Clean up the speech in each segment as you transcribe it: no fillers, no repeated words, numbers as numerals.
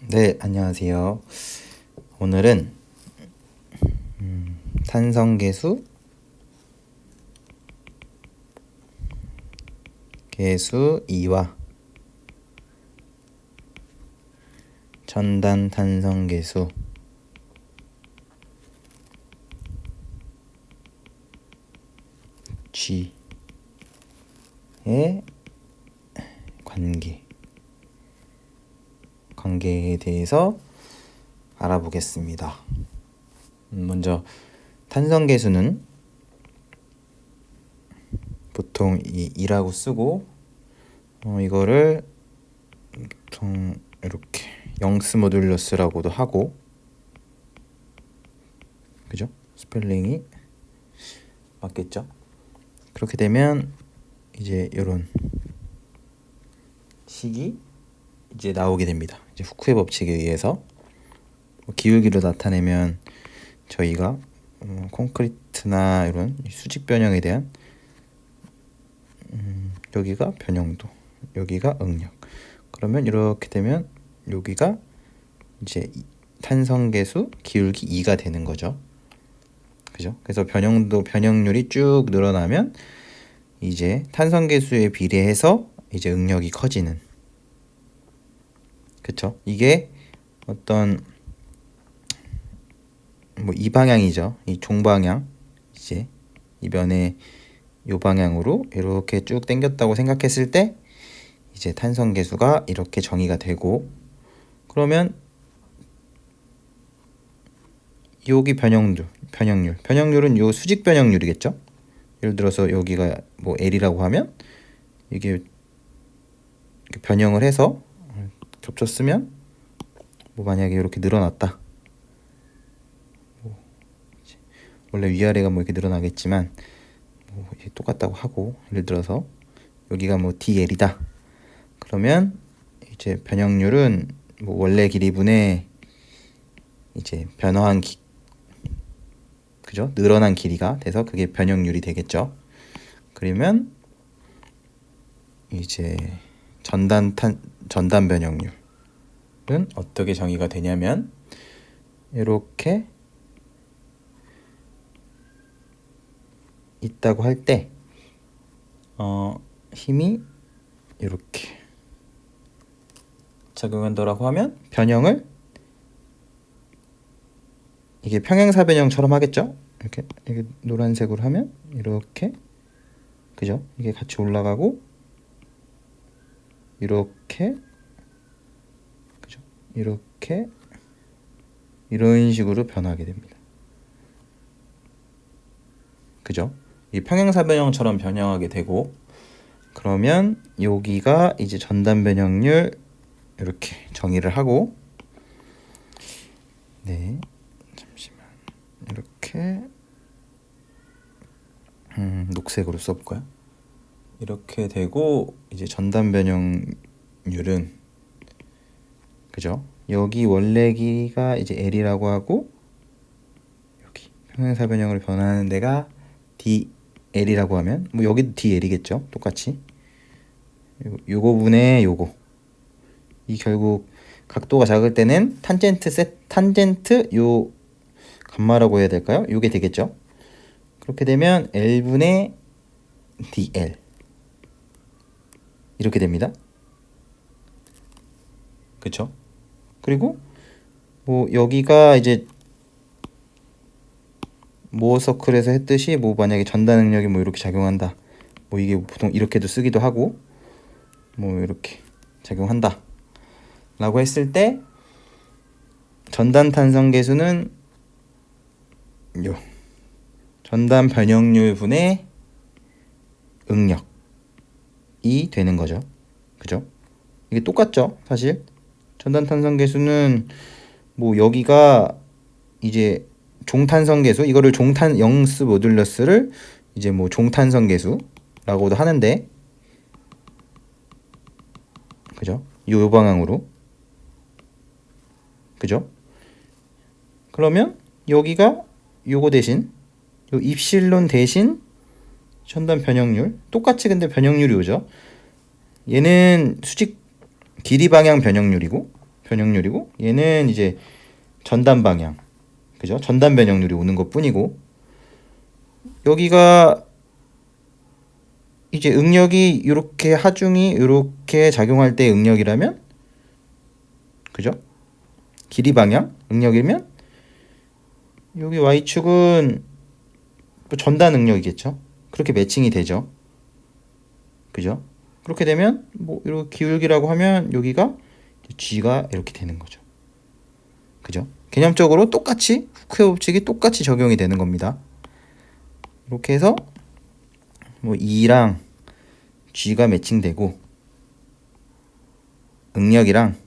네, 안녕하세요. 오늘은 탄성계수, 계수 2와 전단 탄성계수 G의 관계에 대해서 알아보겠습니다. 먼저 탄성계수는 보통 이 2라고 쓰고 이거를 보통 이렇게 영스 모듈러스라고도 하고, 그죠? 스펠링이 맞겠죠? 그렇게 되면 이제 이런 식이 이제 나오게 됩니다. 이제 후쿠의 법칙에 의해서 기울기로 나타내면 저희가 콘크리트나 이런 수직 변형에 대한 여기가 변형도, 여기가 응력. 그러면 이렇게 되면 여기가 이제 탄성계수 기울기 2가 되는 거죠. 그죠? 그래서 변형률이 쭉 늘어나면 이제 탄성계수에 비례해서 이제 응력이 커지는. 그쵸? 이게 어떤 이 방향이죠. 이 종방향, 이제 이 면에 요 방향으로 이렇게 쭉 당겼다고 생각했을 때 이제 탄성계수가 이렇게 정의가 되고, 그러면 여기 변형률은 요 수직 변형률이겠죠. 예를 들어서 여기가 뭐 L이라고 하면 이게 변형을 해서 겹쳤으면 만약에 이렇게 늘어났다, 원래 위아래가 이렇게 늘어나겠지만 똑같다고 하고, 예를 들어서 여기가 DL이다. 그러면 이제 변형률은 원래 길이분의 이제 변화한 그죠? 늘어난 길이가 돼서 그게 변형률이 되겠죠. 그러면 이제 전단 변형률은 어떻게 정의가 되냐면 이렇게 있다고 할 때 힘이 이렇게 작용한다라고 하면 변형을 이게 평행사 변형처럼 하겠죠. 이렇게 노란색으로 하면 이렇게, 그죠? 이게 같이 올라가고 이렇게, 그죠? 이렇게 이런 식으로 변하게 됩니다. 그죠? 이 평행사 변형처럼 변형하게 되고, 그러면 여기가 이제 전단 변형률 이렇게 정의를 하고, 네, 잠시만 이렇게 녹색으로 써볼까요? 이렇게 되고 이제 전단 변형률은, 그죠? 여기 원래 길이가 이제 L이라고 하고 여기 평행사 변형을 변하는 데가 DL이라고 하면 여기도 DL이겠죠. 똑같이 요거 분의 요거, 이 결국 각도가 작을 때는 탄젠트 요 감마라고 해야 될까요? 요게 되겠죠. 그렇게 되면 L분의 DL 이렇게 됩니다. 그쵸? 그리고 여기가 이제 모어 서클에서 했듯이 만약에 전단 응력이 이렇게 작용한다, 이게 보통 이렇게도 쓰기도 하고 이렇게 작용한다 라고 했을 때 전단 탄성계수는 요 전단 변형률 분의 응력이 되는 거죠. 그죠? 이게 똑같죠, 사실. 전단 탄성계수는 여기가 이제 종탄성계수, 이거를 영스 모듈러스를 이제 종탄성계수라고도 하는데, 그죠? 요 방향으로, 그죠? 그러면 여기가 요거 대신 요 입실론 대신 전단 변형률, 똑같이 근데 변형률이 오죠. 얘는 수직 길이 방향 변형률이고 변형률이고 얘는 이제 전단 방향, 그죠? 전단 변형률이 오는 것 뿐이고 여기가 이제 응력이 이렇게 하중이 이렇게 작용할 때 응력이라면, 그죠? 길이 방향 응력이면 여기 y축은 뭐 전단 응력이겠죠. 그렇게 매칭이 되죠. 그죠? 그렇게 되면 뭐 이렇게 기울기라고 하면 여기가 g가 이렇게 되는 거죠. 그죠? 개념적으로 똑같이 후쿠의 법칙이 똑같이 적용이 되는 겁니다. 이렇게 해서 뭐 E랑 G가 매칭되고 응력이랑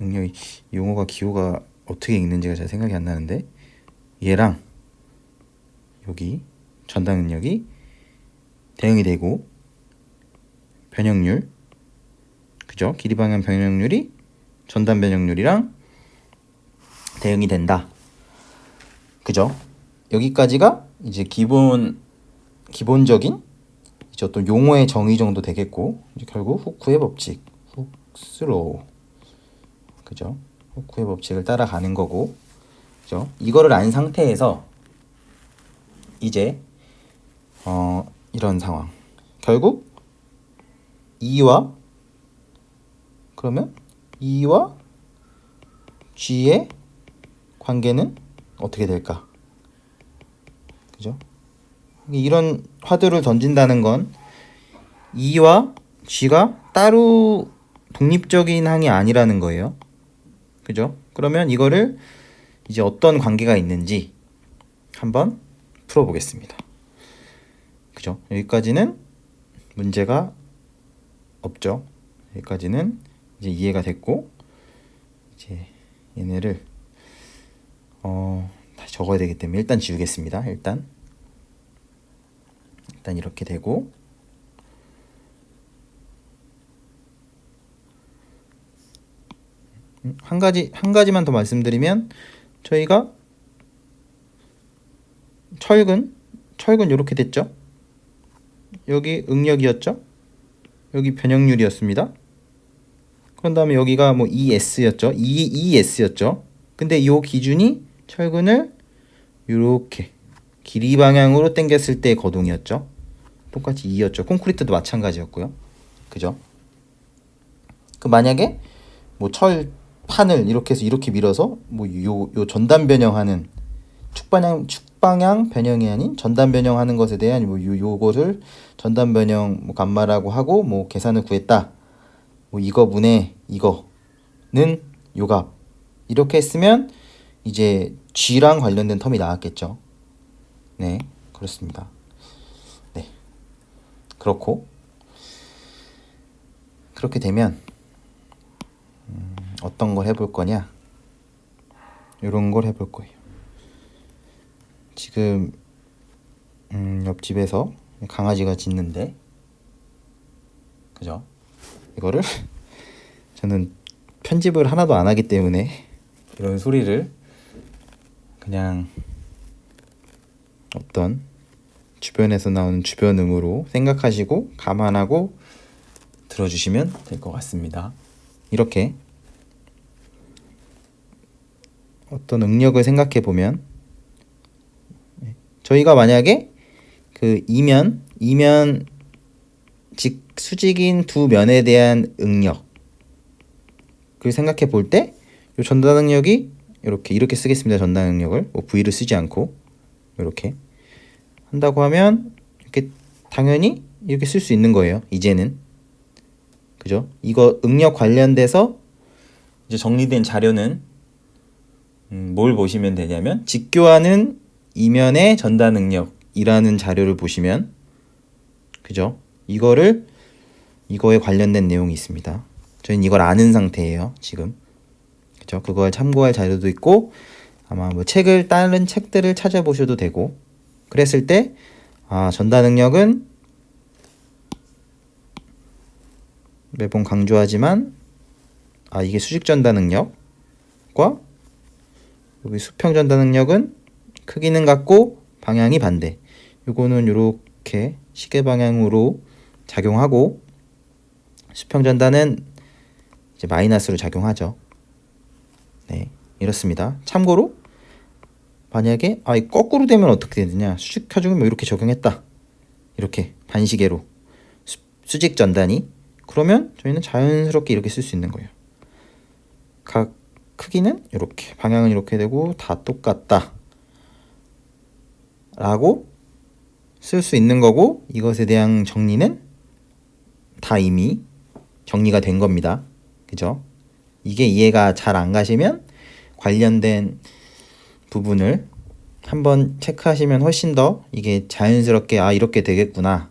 응력이 용어가 기호가 어떻게 읽는지가 잘 생각이 안 나는데 얘랑 여기 전단 응력이 대응이 되고 변형률, 그죠? 길이 방향 변형률이 전단 변형률이랑 대응이 된다. 그죠? 여기까지가 이제 기본적인 이제 어떤 용어의 정의 정도 되겠고 이제 결국 후쿠의 법칙, 훅스로우, 그죠? 후쿠의 법칙을 따라가는 거고, 그죠? 이거를 안 상태에서 이제 이런 상황. 결국 E와 그러면 E와 G의 관계는 어떻게 될까? 그죠? 이런 화두를 던진다는 건 E와 G가 따로 독립적인 항이 아니라는 거예요. 그죠? 그러면 이거를 이제 어떤 관계가 있는지 한번 풀어보겠습니다. 그죠? 여기까지는 문제가 없죠. 여기까지는 이제 이해가 됐고 이제 얘네를 다시 적어야 되기 때문에 일단 지우겠습니다. 일단 이렇게 되고 한 가지만 더 말씀드리면 저희가 철근 이렇게 됐죠. 여기 응력이었죠. 여기 변형률이었습니다. 그런 다음에 여기가 뭐 ES였죠. ES였죠. 근데 이 기준이 철근을 이렇게 길이 방향으로 당겼을 때 거동이었죠. 똑같이 2였죠. 콘크리트도 마찬가지였고요. 그죠? 그 만약에 뭐 철판을 이렇게 해서 이렇게 밀어서 뭐 요 전단 변형하는 축방향 변형이 아닌 전단 변형하는 것에 대한 뭐 요거를 전단 변형 뭐 감마라고 하고 뭐 계산을 구했다. 뭐 이거 분의 이거는 요값 이렇게 했으면 이제 G랑 관련된 텀이 나왔겠죠. 네, 그렇습니다. 네, 그렇고 그렇게 되면 어떤 걸 해볼 거냐? 이런 걸 해볼 거예요. 지금 옆집에서 강아지가 짖는데, 그죠? 이거를 저는 편집을 하나도 안 하기 때문에 이런 소리를 그냥 어떤 주변에서 나오는 주변음으로 생각하시고 감안하고 들어주시면 될 것 같습니다. 이렇게 어떤 응력을 생각해 보면 저희가 만약에 그 이면 수직인 두 면에 대한 응력을 생각해 볼 때 이 전단 응력이 이렇게 쓰겠습니다. 전단 응력을 뭐 V를 쓰지 않고 이렇게 한다고 하면 이렇게 당연히 이렇게 쓸 수 있는 거예요. 이제는 그죠? 이거 응력 관련돼서 이제 정리된 자료는 뭘 보시면 되냐면 직교하는 이면의 전단 응력이라는 자료를 보시면 그죠? 이거에 관련된 내용이 있습니다. 저희는 이걸 아는 상태예요. 지금 그죠? 그걸 참고할 자료도 있고 아마 뭐 다른 책들을 찾아보셔도 되고 그랬을 때 전단 응력은 매번 강조하지만 이게 수직 전단 응력과 여기 수평 전단 응력은 크기는 같고 방향이 반대. 요거는 이렇게 시계 방향으로 작용하고 수평 전단은 이제 마이너스로 작용하죠. 네, 이렇습니다. 참고로 만약에 이 거꾸로 되면 어떻게 되느냐, 수직 하중을 뭐 이렇게 적용했다, 이렇게 반시계로 수직 전단이, 그러면 저희는 자연스럽게 이렇게 쓸 수 있는 거예요. 각 크기는 이렇게, 방향은 이렇게 되고 다 똑같다 라고 쓸 수 있는 거고, 이것에 대한 정리는 다 이미 정리가 된 겁니다. 그죠? 이게 이해가 잘 안 가시면 관련된 부분을 한번 체크하시면 훨씬 더 이게 자연스럽게 이렇게 되겠구나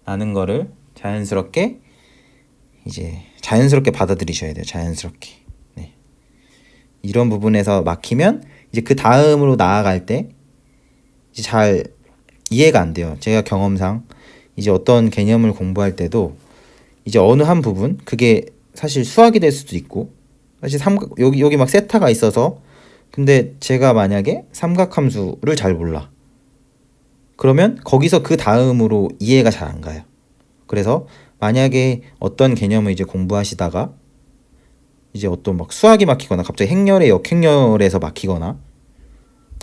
라는 거를 자연스럽게 받아들이셔야 돼요. 자연스럽게. 네. 이런 부분에서 막히면 이제 그 다음으로 나아갈 때 이제 잘 이해가 안 돼요. 제가 경험상 이제 어떤 개념을 공부할 때도 이제 어느 한 부분, 그게 사실 수학이 될 수도 있고, 사실 여기 막 세타가 있어서, 근데 제가 만약에 삼각함수를 잘 몰라, 그러면 거기서 그 다음으로 이해가 잘 안 가요. 그래서 만약에 어떤 개념을 이제 공부하시다가 이제 어떤 막 수학이 막히거나 갑자기 행렬에 역행렬에서 막히거나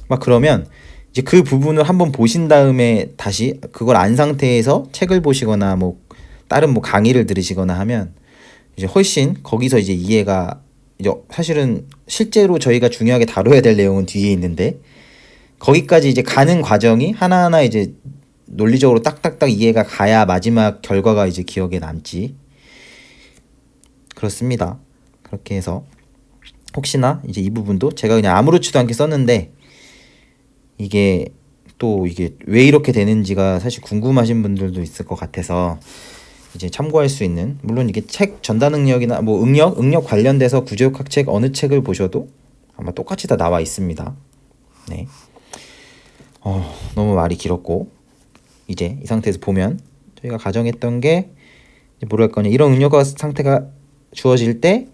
막 그러면 이제 그 부분을 한번 보신 다음에 다시 그걸 안 상태에서 책을 보시거나 뭐 다른 뭐 강의를 들으시거나 하면 이제 훨씬 거기서 이제 이해가, 이제 사실은 실제로 저희가 중요하게 다뤄야 될 내용은 뒤에 있는데 거기까지 이제 가는 과정이 하나하나 이제 논리적으로 딱딱딱 이해가 가야 마지막 결과가 이제 기억에 남지. 그렇습니다. 그렇게 해서 혹시나 이제 이 부분도 제가 그냥 아무렇지도 않게 썼는데 이게 또 이게 왜 이렇게 되는지가 사실 궁금하신 분들도 있을 것 같아서 이제 참고할 수 있는, 물론 이게 책 전달 능력이나 뭐 응력 관련돼서 구조역학 책 어느 책을 보셔도 아마 똑같이 다 나와 있습니다. 네. 너무 말이 길었고, 이제 이 상태에서 보면 저희가 가정했던 게 뭐랄까요, 이런 응력화 상태가 주어질 때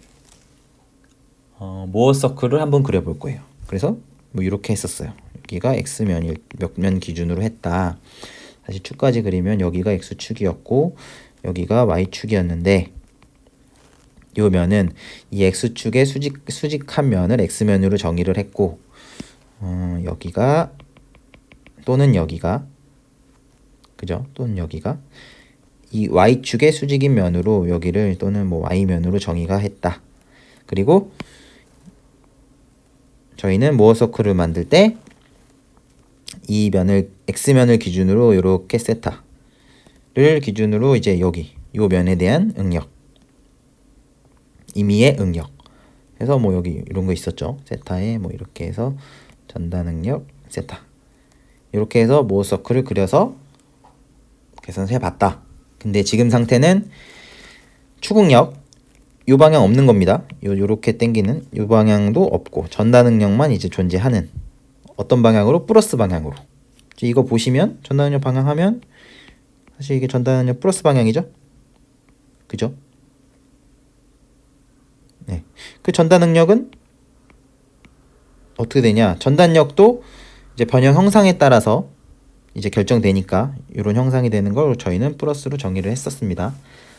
모어 서클을 한번 그려볼 거예요. 그래서 뭐 이렇게 했었어요. 여기가 x면 몇 면 기준으로 했다. 다시 축까지 그리면 여기가 x축이었고 여기가 y축이었는데, 요 면은 이 x축의 수직한 면을 x면으로 정의를 했고, 여기가 또는 여기가, 그죠? 또는 여기가 이 y축의 수직인 면으로 여기를 또는 뭐 y면으로 정의가 했다. 그리고 저희는 모어 서클을 만들 때 이 면을 x면을 기준으로 이렇게 세타를 기준으로 이제 여기 요 면에 대한 응력, 임의의 응력 해서 뭐 여기 이런 거 있었죠. 세타에 뭐 이렇게 해서 전단 응력 세타, 이렇게 해서 모어 서클을 그려서 계산을 해봤다. 근데 지금 상태는 추궁력 요 방향 없는 겁니다. 요렇게 당기는 요 방향도 없고 전단 응력만 이제 존재하는, 어떤 방향으로? 플러스 방향으로. 이거 보시면 전단 응력 방향 하면 사실 이게 전단 응력 플러스 방향이죠. 그죠? 네. 그 전단 응력은 어떻게 되냐? 전단력도 이제 변형 형상에 따라서 이제 결정되니까 이런 형상이 되는 걸 저희는 플러스로 정의를 했었습니다.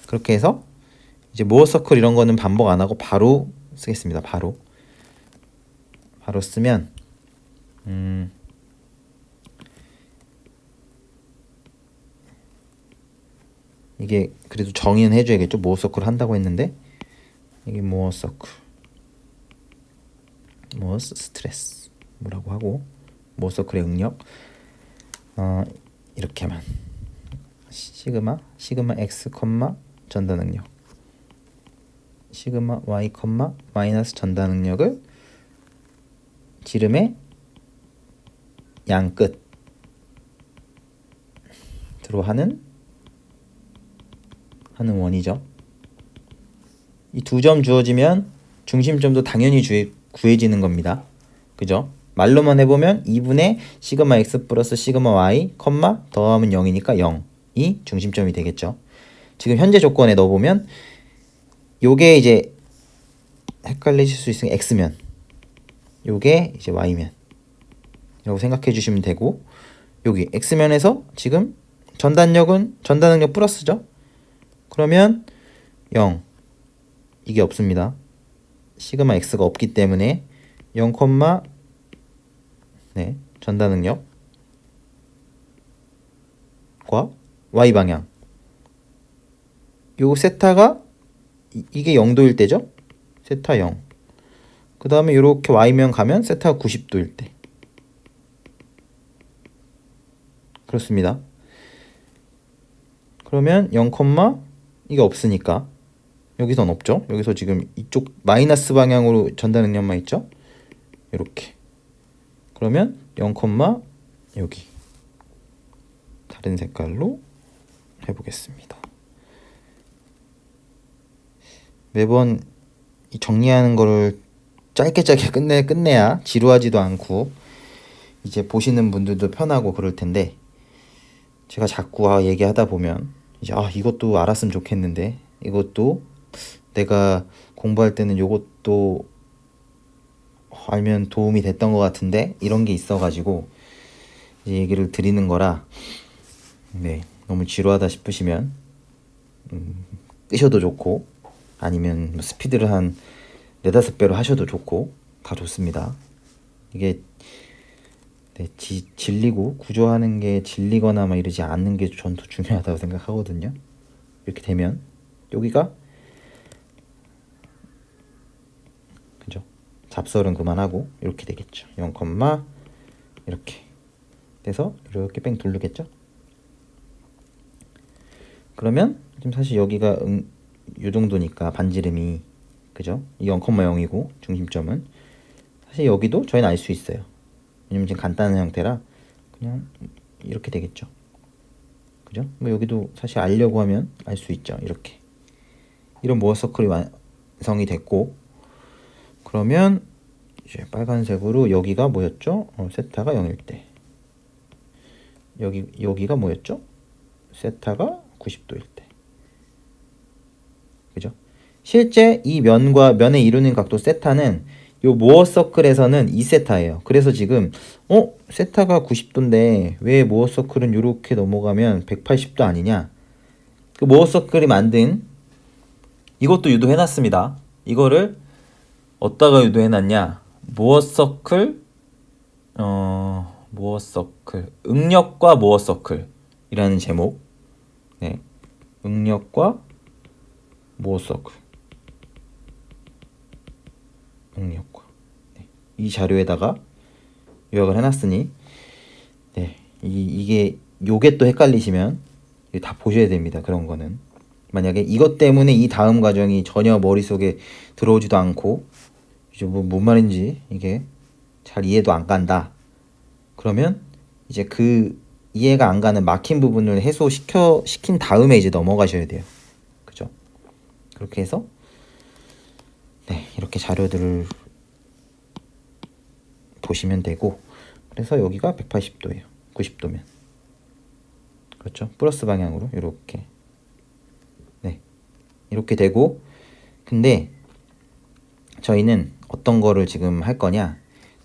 그렇게 해서 이제 모어 서클 이런 거는 반복 안 하고 바로 쓰겠습니다. 바로 쓰면 이게 그래도 정의는 해줘야겠죠. 모어 서클 한다고 했는데 이게 모어 서클, 모어 스트레스 뭐라고 하고, 모어 서클의 응력 이렇게 하면 시그마 x, 전단 응력, 시그마 y, 마이너스 전단 응력을 지름의 양 끝으로 하는 원이죠. 이 두 점 주어지면 중심점도 당연히 구해지는 겁니다. 그죠? 말로만 해보면 2분의 시그마 x 플러스 시그마 y, 더하면 0이니까 0이 중심점이 되겠죠. 지금 현재 조건에 넣어보면 요게 이제 헷갈리실 수 있으니까 x면, 요게 이제 y면 이라고 생각해 주시면 되고, 여기 x면에서 지금 전단 능력 플러스죠. 그러면 0, 이게 없습니다. 시그마 x가 없기 때문에 0, 네, 전달 능력과 y 방향. 요 세타가 이게 0도일 때죠? 세타 0. 그 다음에 이렇게 y면 가면 세타가 90도일 때. 그렇습니다. 그러면 0, 이게 없으니까 여기선 없죠. 여기서 지금 이쪽 마이너스 방향으로 전달 능력만 있죠. 이렇게. 그러면 0, 여기 다른 색깔로 해보겠습니다. 매번 이 정리하는 거를 짧게 끝내야 지루하지도 않고 이제 보시는 분들도 편하고 그럴 텐데, 제가 자꾸 얘기하다 보면 이제 이것도 알았으면 좋겠는데, 이것도 내가 공부할 때는 요것도 알면 도움이 됐던 것 같은데, 이런 게 있어가지고 이제 얘기를 드리는 거라, 네, 너무 지루하다 싶으시면 끄셔도 좋고, 아니면 스피드를 한 4-5배로 하셔도 좋고 다 좋습니다. 이게 질리고 구조하는 게 질리거나 막 이러지 않는 게 전 더 중요하다고 생각하거든요. 이렇게 되면 여기가, 그죠? 잡설은 그만하고 이렇게 되겠죠. 0, 이렇게 돼서 이렇게 뺑 돌르겠죠. 그러면 지금 사실 여기가 요 정도니까 반지름이, 그죠? 이 0,0이고 중심점은 사실 여기도 저희는 알 수 있어요. 왜냐면 지금 간단한 형태라 그냥 이렇게 되겠죠. 그죠? 뭐 여기도 사실 알려고 하면 알 수 있죠. 이렇게. 이런 모어 서클이 완성이 됐고, 그러면 이제 빨간색으로 여기가 뭐였죠? 세타가 0일 때. 여기가 뭐였죠? 세타가 90도일 때. 그죠? 실제 이 면과 면에 이루는 각도 세타는 요 모어 서클에서는 2세타예요. 그래서 지금 세타가 90도인데 왜 모어 서클은 이렇게 넘어가면 180도 아니냐? 그 모어 서클이 만든 이것도 유도해놨습니다. 이거를 어디다가 유도해놨냐? 모어 서클, 응력과 모어 서클이라는 제목. 네, 응력과 모어 서클. 응력과. 네, 이 자료에다가 요약을 해놨으니, 네, 요게 또 헷갈리시면 다 보셔야 됩니다. 그런 거는. 만약에 이것 때문에 이 다음 과정이 전혀 머릿속에 들어오지도 않고 이제 뭔 말인지 이게 잘 이해도 안 간다. 그러면 이제 그 이해가 안 가는 막힌 부분을 시킨 다음에 이제 넘어가셔야 돼요. 그죠? 그렇게 해서 네, 이렇게 자료들을 보시면 되고, 그래서 여기가 180도예요. 90도면. 그렇죠? 플러스 방향으로 이렇게. 네. 이렇게 되고, 근데 저희는 어떤 거를 지금 할 거냐?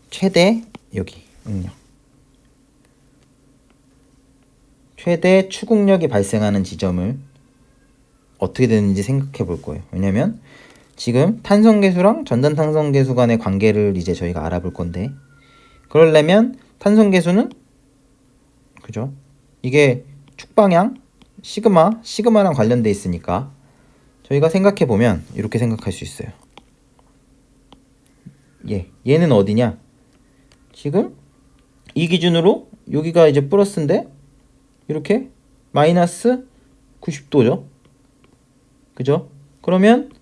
최대 여기 응력. 최대 추궁력이 발생하는 지점을 어떻게 되는지 생각해 볼 거예요. 왜냐면 지금 탄성계수랑 전단탄성계수 간의 관계를 이제 저희가 알아볼 건데, 그러려면 탄성계수는, 그죠? 이게 축방향 시그마랑 관련돼 있으니까 저희가 생각해 보면 이렇게 생각할 수 있어요. 얘는 어디냐? 지금 이 기준으로 여기가 이제 플러스인데 이렇게 마이너스 90도죠. 그죠? 그러면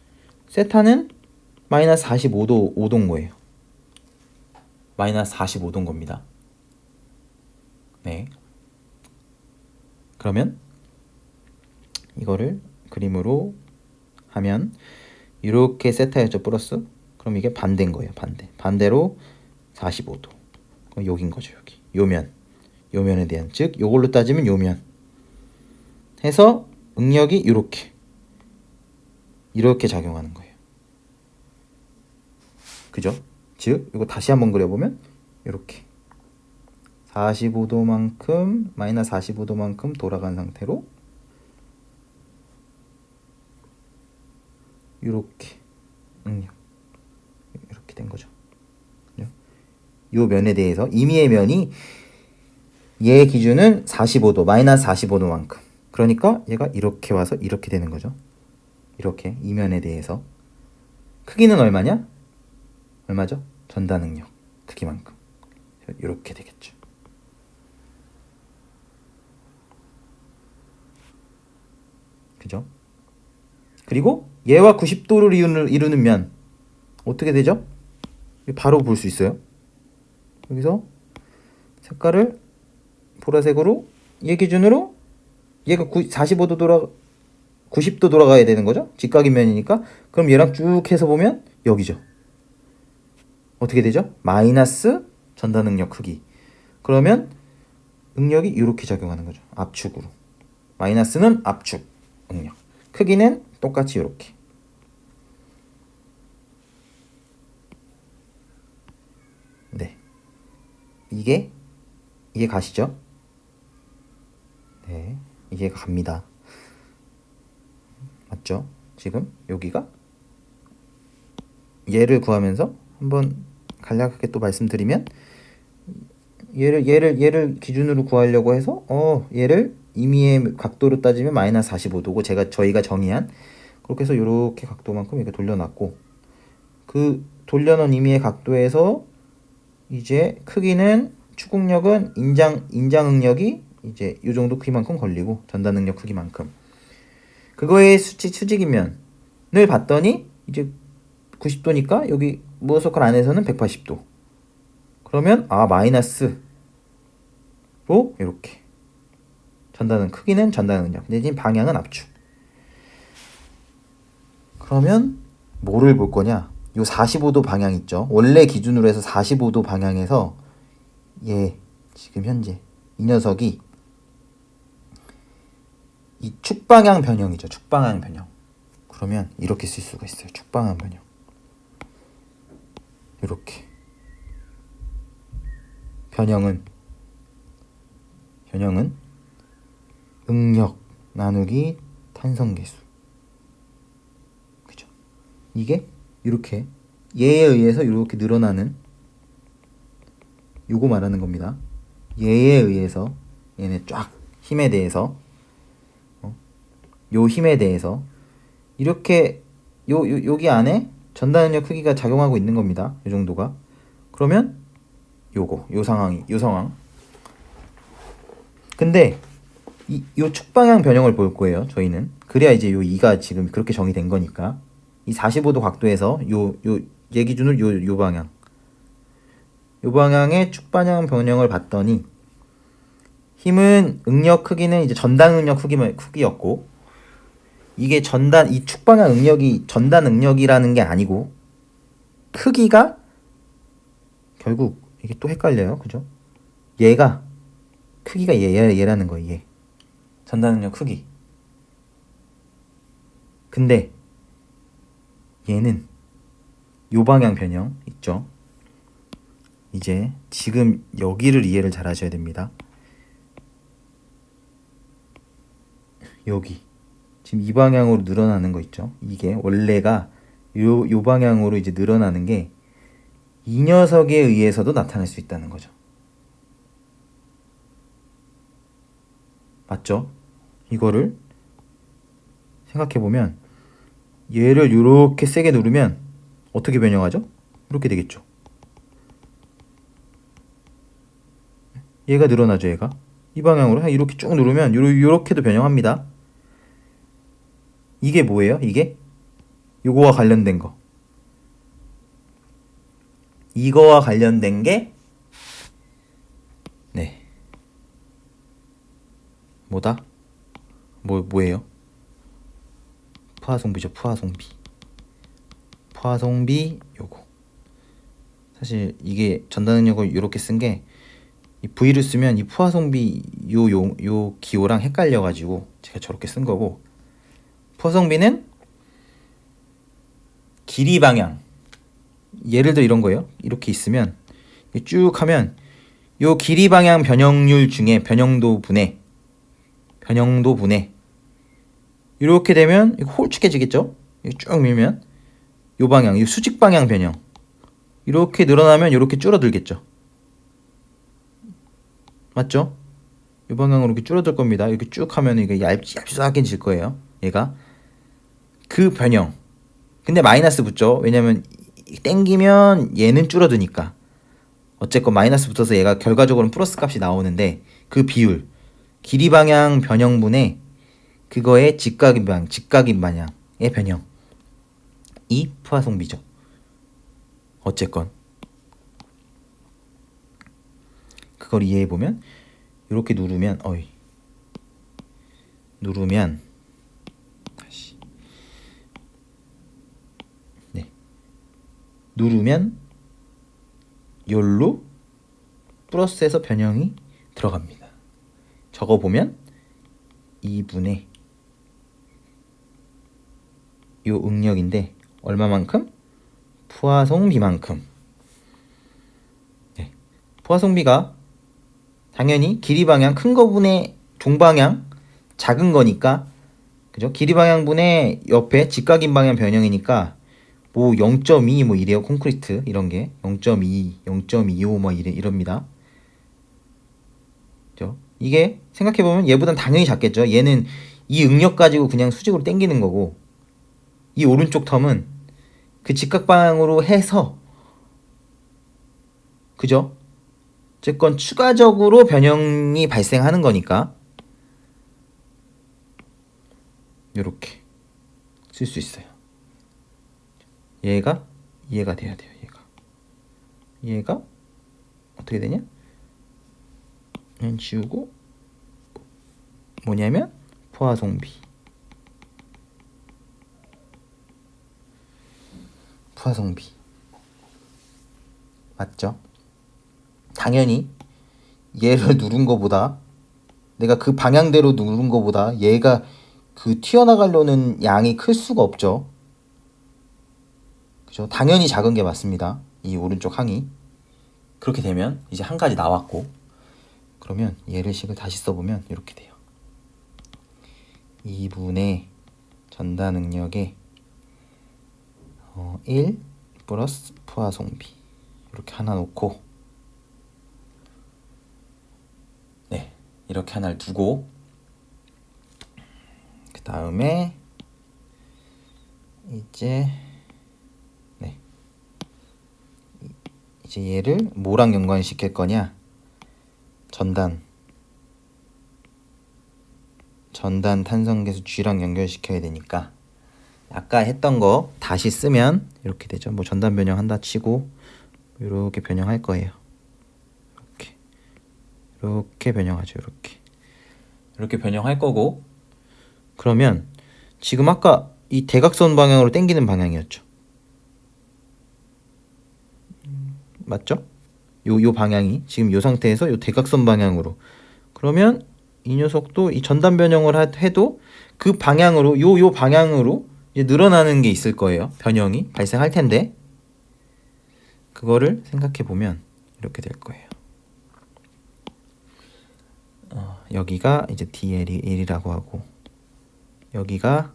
세타는 마이너스 45도인 거예요. 마이너스 45도인 겁니다. 네. 그러면 이거를 그림으로 하면 이렇게 세타였죠, 플러스. 그럼 이게 반대인 거예요. 반대로 45도. 그럼 여긴 거죠, 여기. 요면에 대한, 즉 요걸로 따지면 요면 해서 응력이 이렇게 작용하는 거예요. 그죠? 즉 이거 다시 한번 그려보면 이렇게 45도만큼 마이너스 45도만큼 돌아간 상태로 이렇게 응력 이렇게 된 거죠. 요 면에 대해서 임의의 면이 얘 기준은 45도 마이너스 45도만큼. 그러니까 얘가 이렇게 와서 이렇게 되는 거죠. 이렇게 이 면에 대해서 크기는 얼마냐? 얼마죠? 전단 응력 크기만큼. 이렇게 되겠죠. 그죠? 그리고 얘와 90도를 이루는 면 어떻게 되죠? 바로 볼 수 있어요. 여기서 색깔을 보라색으로 얘 기준으로 얘가 45도 90도 돌아가야 되는 거죠. 직각인 면이니까. 그럼 얘랑 쭉 해서 보면 여기죠. 어떻게 되죠? 마이너스 전단 응력 크기. 그러면 응력이 이렇게 작용하는 거죠. 압축으로. 마이너스는 압축 응력. 크기는 똑같이 이렇게. 네. 이게 가시죠? 네. 이게 갑니다. 맞죠? 지금 여기가 얘를 구하면서 한번 간략하게 또 말씀드리면 얘를 기준으로 구하려고 해서 얘를 임의의 각도로 따지면 마이너스 45도고 저희가 정의한 그렇게 해서 이렇게 각도만큼 이렇게 돌려놨고 그 돌려놓은 임의의 각도에서 이제 크기는 추궁력은 인장 응력이 이제 이 정도 크기만큼 걸리고 전단 응력 크기만큼 그거의 수직이면을 봤더니 이제 90도니까 여기 무어서클 안에서는 180도. 그러면 마이너스로 이렇게 전단은 크기는 전단 응력 내진 방향은 압축. 그러면 뭐를 볼 거냐? 요 45도 방향 있죠. 원래 기준으로 해서 45도 방향에서 지금 현재 이 녀석이 이 축방향 변형이죠. 축방향 변형. 그러면 이렇게 쓸 수가 있어요. 축방향 변형. 이렇게. 변형은 응력 나누기 탄성계수. 그죠? 이게 이렇게 얘에 의해서 이렇게 늘어나는 요거 말하는 겁니다. 얘에 의해서 얘네 쫙 힘에 대해서 요 힘에 대해서 이렇게 여기 안에 전단 응력 크기가 작용하고 있는 겁니다. 이 정도가. 그러면 요 상황. 근데 요 축방향 변형을 볼 거예요. 저희는. 그래야 이제 요 2가 지금 그렇게 정의된 거니까. 이 45도 각도에서 얘 기준으로 요 방향. 요 방향의 축방향 변형을 봤더니 힘은 응력 크기는 이제 전단 응력 크기였고 이게 이 축방향 응력이 전단 응력이라는 게 아니고 크기가 결국 이게 또 헷갈려요. 그죠? 얘가 크기가 얘라는 거예요. 얘. 전단 응력 크기. 근데 얘는 요 방향 변형 있죠? 이제 지금 여기를 이해를 잘 하셔야 됩니다. 여기 지금 이 방향으로 늘어나는 거 있죠? 이게 원래가 요 방향으로 이제 늘어나는 게 이 녀석에 의해서도 나타날 수 있다는 거죠. 맞죠? 이거를 생각해보면 얘를 이렇게 세게 누르면 어떻게 변형하죠? 이렇게 되겠죠. 얘가 늘어나죠. 얘가 이 방향으로 이렇게 쭉 누르면 이렇게도 변형합니다. 이게 뭐예요? 이게 요거와 관련된 거. 이거와 관련된 게 뭐다? 뭐예요? 포화송비죠. 포화송비 요거. 사실 이게 전단 응력을 이렇게 쓴 게 이 V를 쓰면 이 포화송비 요 기호랑 헷갈려가지고 제가 저렇게 쓴 거고 포화송비는 길이 방향 예를 들어 이런 거예요. 이렇게 있으면 쭉 하면 요 길이 방향 변형률 중에 변형도 분해 이렇게 되면 이거 홀쭉해지겠죠? 쭉 밀면 요 방향, 이 수직 방향 변형. 이렇게 늘어나면 이렇게 줄어들겠죠. 맞죠? 이 방향으로 이렇게 줄어들 겁니다. 이렇게 쭉 하면 이게 얇지잡지질 거예요. 얘가 그 변형. 근데 마이너스 붙죠. 왜냐면 땡기면 얘는 줄어드니까. 어쨌건 마이너스 붙어서 얘가 결과적으로는 플러스 값이 나오는데 그 비율, 길이 방향 변형분의 그거의 직각인 방향의 변형. 이 포화송비죠. 어쨌건 그걸 이해해 보면 이렇게 누르면 다시 누르면 열로 플러스에서 변형이 들어갑니다. 적어 보면 2분의 요 응력인데 얼마만큼? 포화송비만큼. 포화송비가 당연히 길이 방향 큰 거분의 종방향 작은 거니까, 그죠? 길이 방향분의 옆에 직각인 방향 변형이니까 뭐 0.2 뭐 이래요. 콘크리트 이런 게 0.2, 0.25 뭐 이럽니다. 그죠? 이게 생각해 보면 얘보단 당연히 작겠죠. 얘는 이 응력 가지고 그냥 수직으로 당기는 거고, 이 오른쪽 텀은 그 직각 방향으로 해서, 그죠? 어쨌건 추가적으로 변형이 발생하는 거니까 이렇게 쓸 수 있어요. 얘가 이해가 돼야 돼요. 얘가 어떻게 되냐? 지우고 뭐냐면 포화송비 맞죠? 당연히 얘를 누른 거보다, 내가 그 방향대로 누른 거보다 얘가 그 튀어나가려는 양이 클 수가 없죠. 그죠? 당연히 작은 게 맞습니다. 이 오른쪽 항이. 그렇게 되면 이제 한 가지 나왔고, 그러면 얘를 식을 다시 써보면 이렇게 돼요. 2분의 전단 응력의 1 플러스 포화송비 이렇게 하나 놓고, 이렇게 하나를 두고, 그 다음에 이제 얘를 뭐랑 연관시킬 거냐? 전단 탄성계수 G랑 연결시켜야 되니까 아까 했던 거 다시 쓰면 이렇게 되죠. 뭐 전단 변형 한다 치고 이렇게 변형할 거예요. 이렇게 변형하죠. 이렇게 변형할 거고, 그러면 지금 아까 이 대각선 방향으로 당기는 방향이었죠. 맞죠? 요 방향이 지금 요 상태에서 요 대각선 방향으로, 그러면 이 녀석도 이 전단 변형을 해도 그 방향으로 요 방향으로 이제 늘어나는 게 있을 거예요. 변형이 발생할 텐데, 그거를 생각해 보면 이렇게 될 거예요. 여기가 이제 DL이 1이라고 하고 여기가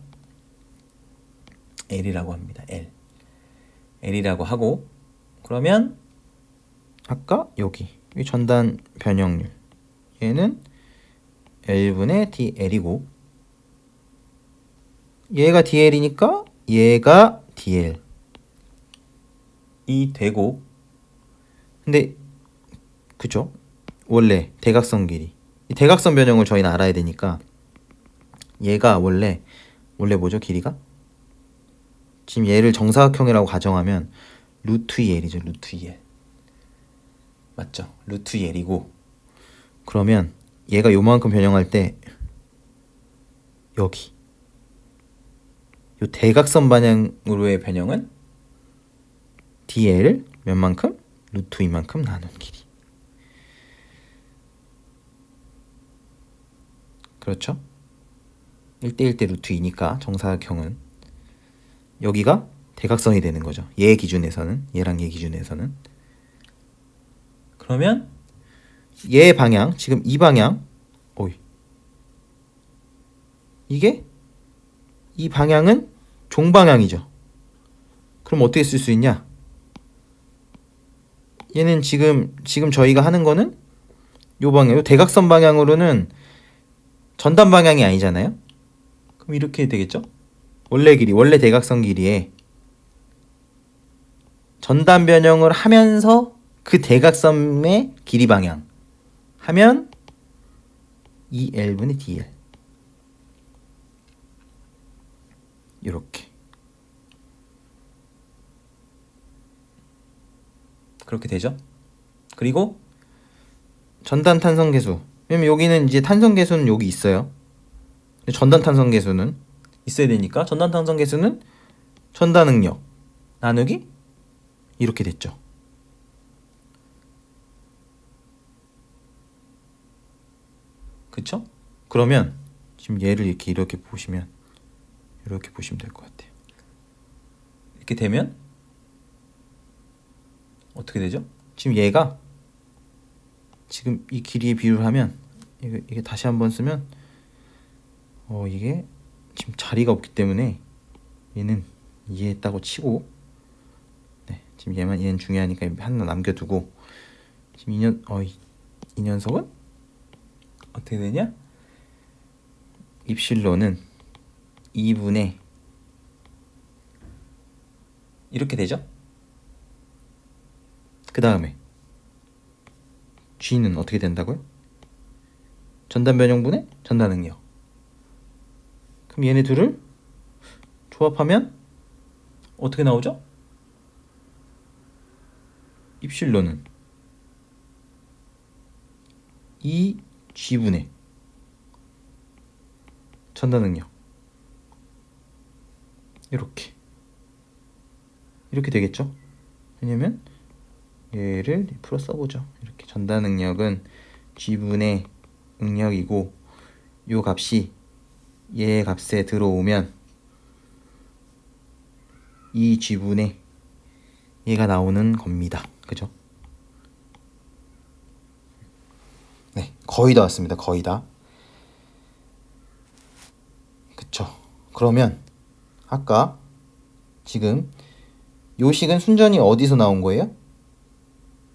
L이라고 합니다. L이라고 하고, 그러면 아까 여기 이 전단 변형률 얘는 L분의 DL이고, 얘가 DL이니까 얘가 DL 이 되고, 근데 그죠? 원래 대각선 길이, 이 대각선 변형을 저희는 알아야 되니까 얘가 원래 뭐죠? 길이가 지금 얘를 정사각형이라고 가정하면 루트 2L이죠. 루트 2L 맞죠? 루트 2L이고, 그러면 얘가 요만큼 변형할 때 여기 요 대각선 방향으로의 변형은 DL 몇 만큼? 루트 2만큼 나눈 길이. 그렇죠? 1대1대 루트 2니까 정사각형은 여기가 대각선이 되는 거죠. 얘 기준에서는, 얘랑 얘 기준에서는. 그러면 얘 방향, 지금 이 방향, 이게 이 방향은 종방향이죠. 그럼 어떻게 쓸 수 있냐? 얘는 지금 저희가 하는 거는 요 방향, 요 대각선 방향으로는 전단 방향이 아니잖아요. 그럼 이렇게 되겠죠? 원래 대각선 길이에 전단 변형을 하면서 그 대각선의 길이 방향 하면 2L분의 DL. 이렇게. 그렇게 되죠. 그리고 전단 탄성 계수. 왜냐면 여기는 이제 탄성 계수는 여기 있어요. 전단 탄성 계수는 있어야 되니까 전단 탄성 계수는 전단 응력 나누기 이렇게 됐죠. 그쵸? 그러면 지금 얘를 이렇게 보시면 될 것 같아요. 이렇게 되면 어떻게 되죠? 지금 얘가 지금 이 길이에 비유를 하면 이게 다시 한번 쓰면 이게 지금 자리가 없기 때문에 얘는 이해했다고 치고, 네, 지금 얘는 중요하니까 하나 남겨두고, 지금 이 녀석은 어떻게 되냐? 입실로는 2분의 이렇게 되죠? 그 다음에 G는 어떻게 된다고요? 전단 변형분의 전단 응력. 그럼 얘네 둘을 조합하면 어떻게 나오죠? 입실로는 2G분의 전단 응력. 이렇게 되겠죠? 왜냐면 얘를 풀어 써보죠. 이렇게 전단 응력은 G분의 응력이고 요 값이 얘 값에 들어오면 이 G분의 얘가 나오는 겁니다. 그죠? 네, 거의 다 왔습니다. 거의 다. 그쵸? 그러면 아까 지금 요 식은 순전히 어디서 나온 거예요?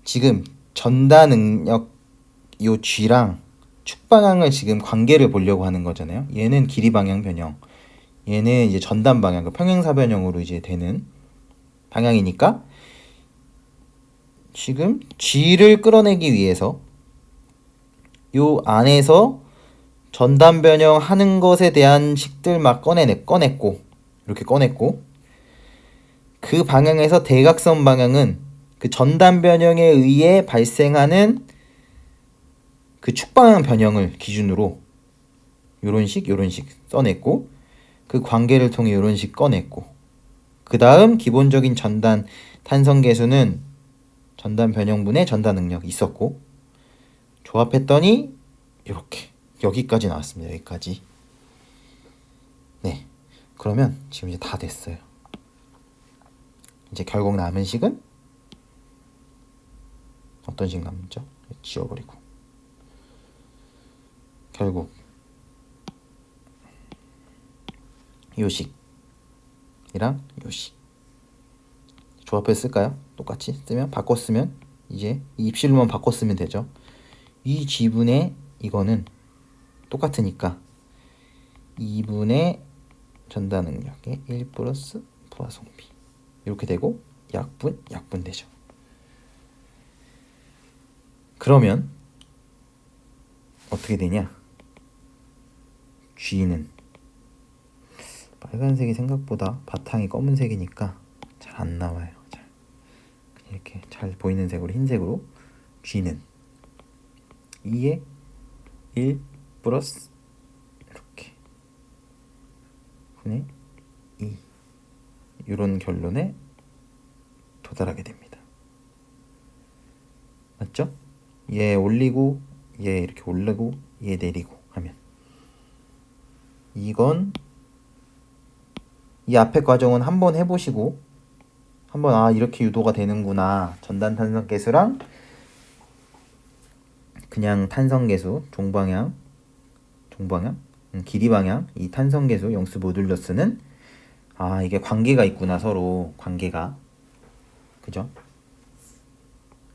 지금 전단 응력 요 G랑 축 방향을 지금 관계를 보려고 하는 거잖아요. 얘는 길이 방향 변형, 얘는 이제 전단 방향, 평행사 변형으로 이제 되는 방향이니까 지금 G를 끌어내기 위해서 요 안에서 전단 변형하는 것에 대한 식들 막 꺼냈고 이렇게 꺼냈고, 그 방향에서 대각선 방향은 그 전단 변형에 의해 발생하는 그 축방향 변형을 기준으로 요런 식 써냈고, 그 관계를 통해 요런 식 꺼냈고, 그 다음 기본적인 전단 탄성 계수는 전단 변형분의 전단 응력이 있었고, 조합했더니 이렇게 여기까지 나왔습니다. 여기까지. 네, 그러면 지금 이제 다 됐어요. 이제 결국 남은 식은 어떤 식 남죠? 지워버리고 결국 요 식이랑 요 식 조합해서 쓸까요? 똑같이 쓰면, 바꿔 쓰면 이제 이 입실로만 바꿔 쓰면 되죠. 이 G분의 이거는 똑같으니까 2분의 전단 응력의 1 플러스 부하성비 이렇게 되고 약분 되죠. 그러면 어떻게 되냐? G는 빨간색이 생각보다 바탕이 검은색이니까 잘 안 나와요. 그냥 이렇게 잘 보이는 색으로, 흰색으로 G는 2에 1 플러스 이렇게 분의 2 이런 결론에 도달하게 됩니다. 맞죠? 얘 올리고 얘 이렇게 올리고 얘 내리고 하면 이건 이 앞에 과정은 한번 해보시고 한번 이렇게 유도가 되는구나. 전단 탄성 계수랑 그냥 탄성 계수 종방향 길이 방향 이 탄성 계수 영수 모듈러스는 아, 이게 관계가 있구나, 서로 관계가. 그죠?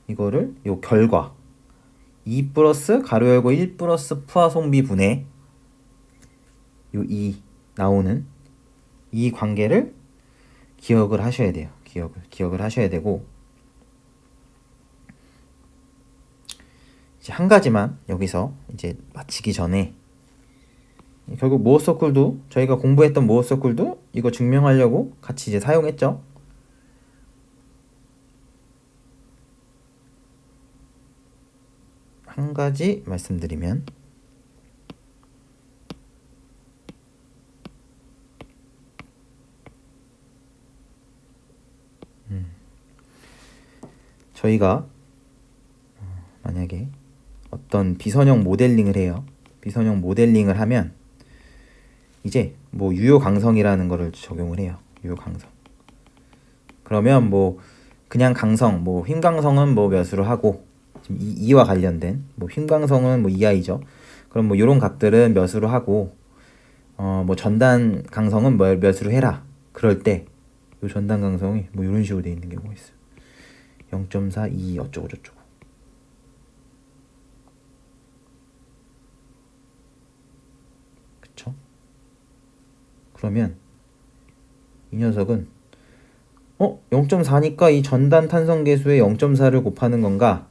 이거를 요 결과 2 플러스 가로 열고 1 플러스 포화송비 분의 요 2 나오는 이 관계를 기억을 하셔야 돼요. 기억을 하셔야 되고, 이제 한 가지만 여기서 이제 마치기 전에, 결국 모어 서클도 저희가 공부했던 모어 서클도 이거 증명하려고 같이 이제 사용했죠. 한 가지 말씀드리면, 저희가 만약에 어떤 비선형 모델링을 해요. 비선형 모델링을 하면 이제 뭐 유효 강성이라는 거를 적용을 해요. 유효 강성. 그러면 뭐 그냥 강성, 뭐 힘 강성은 뭐 몇으로 하고, 지금 이와 관련된 뭐 힘 강성은 뭐 이하이죠. 그럼 뭐 요런 값들은 몇으로 하고, 뭐 전단 강성은 뭐 몇으로 해라. 그럴 때 요 전단 강성이 뭐 이런 식으로 돼 있는 경우가 있어요. 0.4, 2 어쩌고 저쩌고. 그쵸? 그러면 이 녀석은 0.4니까 이 전단 탄성 계수의 0.4를 곱하는 건가?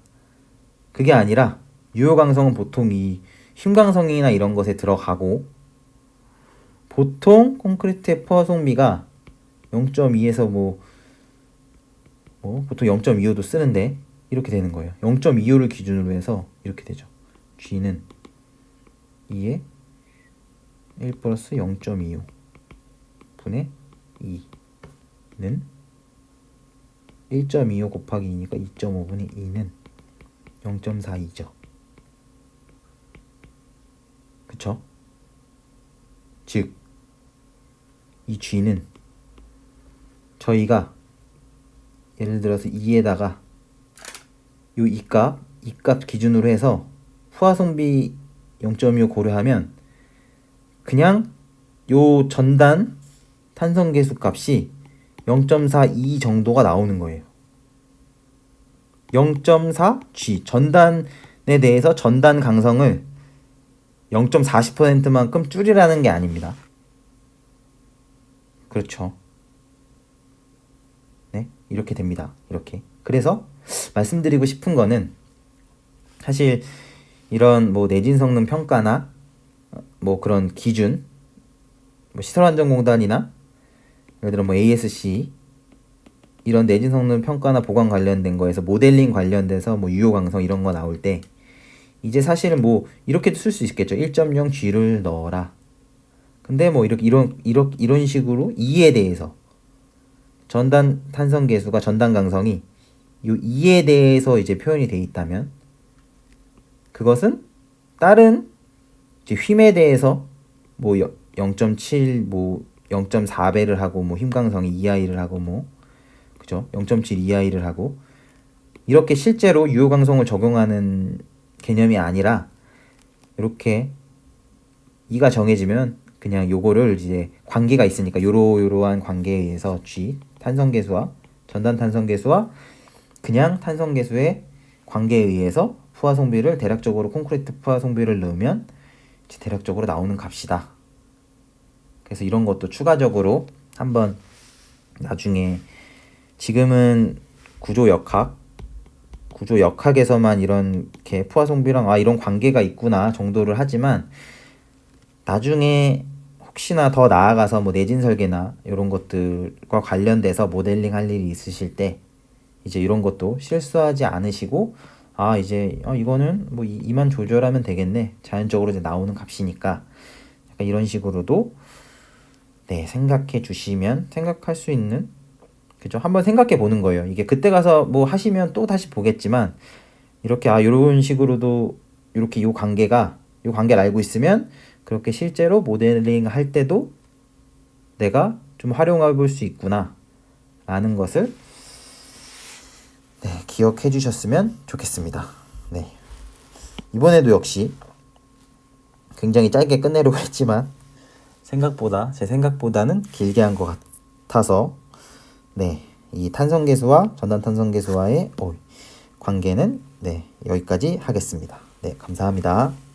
그게 아니라 유효 강성은 보통 이 힘강성이나 이런 것에 들어가고, 보통 콘크리트의 포화송비가 0.2에서 보통 0.25도 쓰는데 이렇게 되는 거예요. 0.25를 기준으로 해서 이렇게 되죠. G는 2에 1 플러스 0.25 분의 2는 1.25 곱하기 2니까 2.5분의 2는 0.42죠. 그쵸? 즉, 이 G는 저희가 예를 들어서 2에다가 요 이 값 기준으로 해서 포화송비 0.25 고려하면 그냥 요 전단 탄성계수 값이 0.42 정도가 나오는 거예요. 0.4G 전단에 대해서 전단 강성을 0.40%만큼 줄이라는 게 아닙니다. 그렇죠. 네, 이렇게 됩니다. 이렇게. 그래서 말씀드리고 싶은 거는, 사실 이런 뭐 내진 성능 평가나 뭐 그런 기준, 뭐 시설안전공단이나 예를 들어 뭐 ASC 이런 내진 성능 평가나 보관 관련된 거에서 모델링 관련돼서 뭐 유효 강성 이런 거 나올 때, 이제 사실은 뭐 이렇게도 쓸 수 있겠죠. 1.0G를 넣어라. 근데 뭐 이런 식으로 2에 대해서 전단 탄성 계수가 전단 강성이 요 2에 대해서 이제 표현이 돼 있다면, 그것은 다른 이제 힘에 대해서 뭐 0.7 뭐 0.4배를 하고 뭐 힘 강성이 2i를 하고 뭐 그죠? 0.7 2i를 하고 이렇게 실제로 유효 강성을 적용하는 개념이 아니라, 이렇게 2가 정해지면 그냥 요거를 이제 관계가 있으니까 요러한 관계에 의해서 G 탄성계수와 전단 탄성계수와 그냥 탄성계수의 관계에 의해서 포화송비를 대략적으로 콘크리트 포화송비를 넣으면 이제 대략적으로 나오는 값이다. 그래서 이런 것도 추가적으로 한번 나중에, 지금은 구조 역학에서만 이렇게 포화송비랑 이런 관계가 있구나 정도를 하지만, 나중에 혹시나 더 나아가서 뭐 내진 설계나 이런 것들과 관련돼서 모델링 할 일이 있으실 때 이제 이런 것도 실수하지 않으시고, 이제 이거는 뭐 이만 조절하면 되겠네, 자연적으로 이제 나오는 값이니까, 약간 이런 식으로도 네 생각해 주시면, 생각할 수 있는, 그죠? 한번 생각해 보는 거예요. 이게 그때 가서 뭐 하시면 또 다시 보겠지만, 이렇게 이런 식으로도 이렇게 요 관계를 알고 있으면 그렇게 실제로 모델링 할 때도 내가 좀 활용해 볼 수 있구나 라는 것을 네, 기억해 주셨으면 좋겠습니다. 네. 이번에도 역시 굉장히 짧게 끝내려고 했지만 제 생각보다는 길게 한 것 같아서 네, 이 탄성계수와 전단탄성계수와의 관계는 네, 여기까지 하겠습니다. 네, 감사합니다.